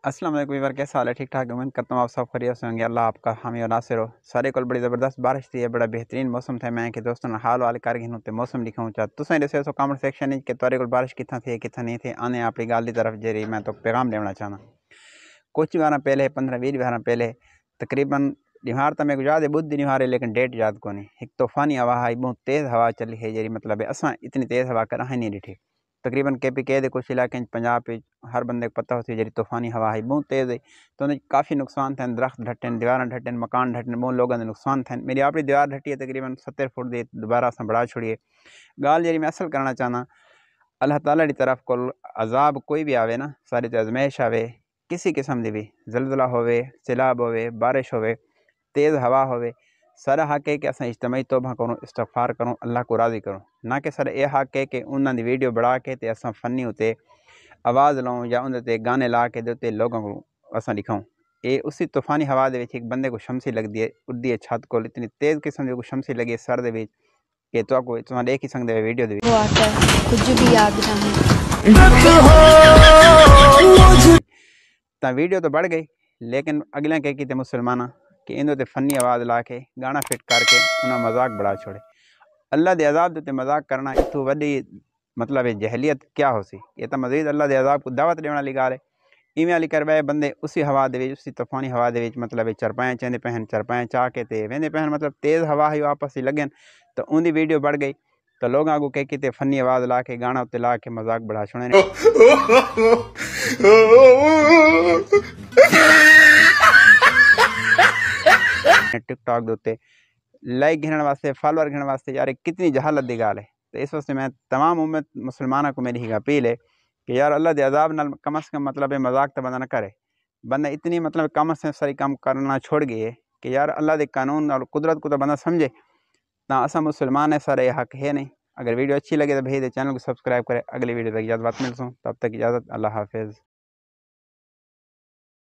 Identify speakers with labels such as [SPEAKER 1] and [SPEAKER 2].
[SPEAKER 1] अस्सलाम वालेकुम वीवर, कैसा हाल है? ठीक ठाक। उम्मीद करता हूँ आप सब खैरियत से होंगे। अल्लाह आपका हामी और नासिर हो। सारे को बड़ी ज़बरदस्त बारिश थी, बड़ा बेहतरीन मौसम था। मैं कि दोस्तों ने हाल वाल कर गिन होते मौसम लिखा चाह तुसें दसो सो कमेंट सेक्शन कि तुआरे को बारिश कितना थी कितना नहीं थी। आने अपनी गल की तरफ जेरी मैं तो पैगाम देना चाहना। कुछ बार पहले 15-20 बार पहले तकरीबन निहार तो मेरे को याद है, बुध निहार है लेकिन डेट याद को नहीं। एक तूफानी हवा आई, बहुत तेज़ हवा चली है जी। मतलब असा इतनी तेज़ हवा कर नहीं डिठी। तकरीबन KPK के कुछ इलाके पंजाब हर बंदे को पता होती है जी तूफानी हवा आई बहुत तेज़ है। तो उन्हें काफ़ी नुकसान थे, दरख्त ढट्टन, दीवार ढट्टन, मकान ढट्टन, बहुत लोगों के नुकसान थे। मेरी अपनी दीवार ढट्टी है तकरीबन 70 फुट की, दोबारा अस बढ़ा छोड़िए। गाल जी मैं असल करना चाहना, अल्लाह ताला की तरफ को अजाब कोई भी आवे ना, सारी तो आजमाइश आवे किसी किस्म की भी, जलजला होवे, सैलाब होवे, बारिश होवे, तेज़ हवा होवे, सारा हक है कि अस इज्तमाही तौबा करूँ, इस्तगफार करूँ, अल्लाह को राज़ी करूँ। ना कि सर यह हक है कि उन्होंने वीडियो बढ़ा के ते अस फनी उत्ते आवाज़ लाऊँ या उन्हें गाने ला के दे लोगों को अस दिखाऊँ। ये उसी तूफानी हवा दे एक बंदे को शमसी लगती है, उड़ती है छत को, इतनी तेज़ किस्म की शमसी लगी है सर दे कि तो देख ही सकते वीडियो दे
[SPEAKER 2] वो आता है कुछ भी याद नहीं।
[SPEAKER 1] तो वीडियो तो बढ़ गई, लेकिन अगले कह की मुसलमान कि इन्होंने फनी आवाज़ ला के गाना फिट करके उन्हें मजाक बढ़ा छोड़े। अल्लाह के अजाब देते मजाक करना इतों वही मतलब है जहलियत क्या हो सी। ये तो मजीद अल्लाह के अजाब को दावत देने वाली गाल है। इवें वाली करवाए बंदे उसी हवा दे उसी तूफानी हवा दे मतलब चरपाएँ चेंदे पहन, चरपाएँ चाह के ते वेंदे पहन, मतलब तेज़ हवा ही आपस ही लगन। तो उनकी वीडियो बढ़ गई तो लोग आगू कह कि फनी आवाज़ ला के गाना उत्ते ला के मजाक बढ़ा छोड़े टिकटॉक के उत्ते लाइक गिनने वास्ते, फॉलोअर गिनने वास्ते। यार कितनी जहालत की गाल है। तो इस वास्ते मैं तमाम उम्मत मुसलमानों को मेरी ही अपील है कि यार अल्लाह के अजाब नाल कम अज़ कम मतलब मजाक तो बंदा न करे। बंदा इतनी मतलब कम से सारी काम करना छोड़ गई है कि यार अल्लाह के कानून और कुदरत को तो बंदा समझे। ना असा मुसलमान है, सारे हक है नहीं। अगर वीडियो अच्छी लगे तो भाई चैनल को सब्सक्राइब करें। अगली वीडियो तक इजाज़त मिलूँ, तब तक इजाज़त, अल्लाह हाफिज़।